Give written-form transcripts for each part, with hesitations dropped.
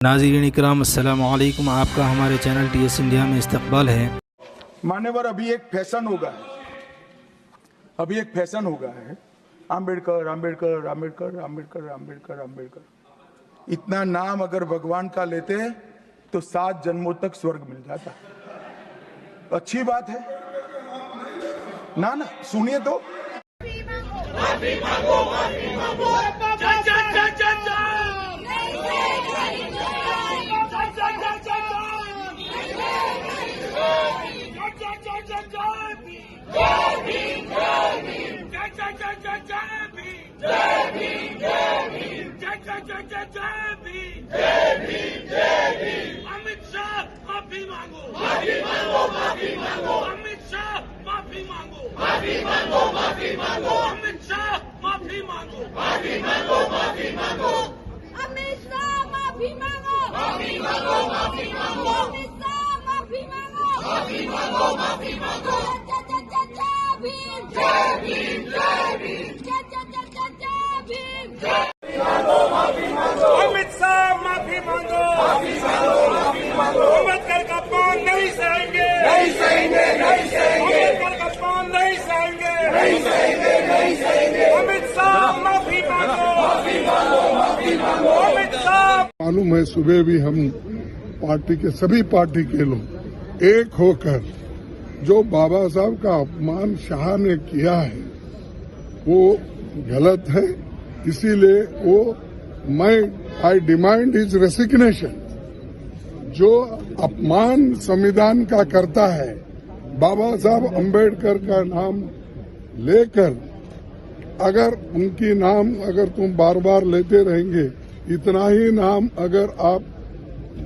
नाज़रीन इकराम अस्सलामु अलैकुम, आपका हमारे चैनल TS इंडिया में इस्तकबाल है। मान्यवर, अभी एक फैशन हो गया है, आम्बेडकर आम्बेडकर आम्बेडकर आम्बेडकर आम्बेडकर आम्बेडकर। इतना नाम अगर भगवान का लेते हैं तो 7 जन्मों तक स्वर्ग मिल जाता। अच्छी बात है ना? सुनिए तो। अमित शाह माफी मांगो, माफी मांगो, माफी मांगो। अमित शाह माफी मांगो, माफी मांगो, माफी मांगो। अमित शाह माफी मांगो, माफी मांगो, माफी मांगो। अमित शाह माफी मांगो, माफी मांगो, माफी मांगो। अमित शाह माफी मांगो, माफी मांगो, माफी मांगो। जय भीम, जय भीम, जय भीम, जय भीम, जय अमित शाह माफी मांगो, माफी मांगो, माफी मांगो। अम्बेडकर का अपमान नहीं सहेंगे, नहीं सहेंगे, नहीं सहेंगे। अम्बेडकर का अपमान नहीं सहेंगे, नहीं सहेंगे, नहीं सहेंगे। अमित शाह माफी मांगो, माफी मांगो, माफी मांगो। अमित शाह। मालूम है, सुबह भी हम पार्टी के सभी पार्टी के लोग एक होकर जो बाबा साहब का अपमान शाह ने किया है वो गलत है, इसीलिए आई डिमांड हिज रेसिग्नेशन। जो अपमान संविधान का करता है, बाबा साहब अम्बेडकर का नाम लेकर अगर उनकी नाम अगर तुम बार बार लेते रहेंगे, इतना ही नाम अगर आप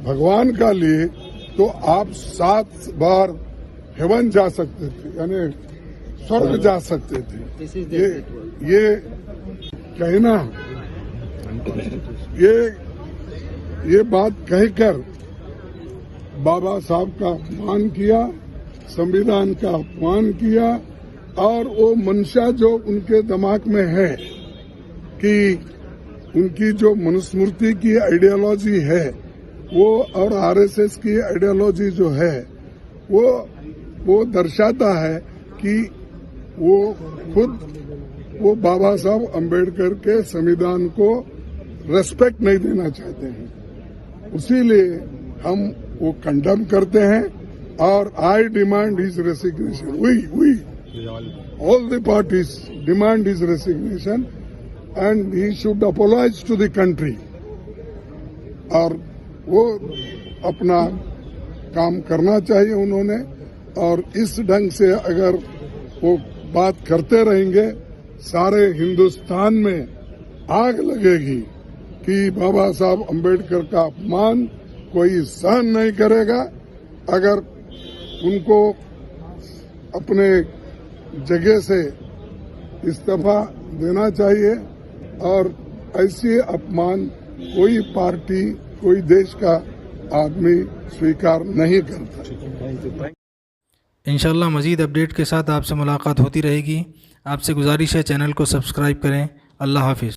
भगवान का लिए तो आप 7 बार हेवन जा सकते थे, यानी स्वर्ग जा सकते थे। ये कहना, ये बात कहकर बाबा साहब का अपमान किया, संविधान का अपमान किया, और वो मंशा जो उनके दिमाग में है कि उनकी जो मनुस्मृति की आइडियोलॉजी है वो और RSS की आइडियोलॉजी जो है वो दर्शाता है कि वो खुद वो बाबा साहब अम्बेडकर के संविधान को रेस्पेक्ट नहीं देना चाहते हैं। इसीलिए हम वो कंडेम करते हैं और I demand his resignation. We all the parties demand his resignation and he should apologise to the country. और वो अपना काम करना चाहिए उन्होंने, और इस ढंग से अगर वो बात करते रहेंगे सारे हिंदुस्तान में आग लगेगी कि बाबा साहब अम्बेडकर का अपमान कोई सहन नहीं करेगा। अगर उनको अपने जगह से इस्तीफा देना चाहिए, और ऐसे अपमान कोई पार्टी कोई देश का आदमी स्वीकार नहीं करता। इंशाअल्लाह मज़ीद अपडेट के साथ आपसे मुलाकात होती रहेगी। आपसे गुजारिश है चैनल को सब्सक्राइब करें। अल्लाह हाफिज़।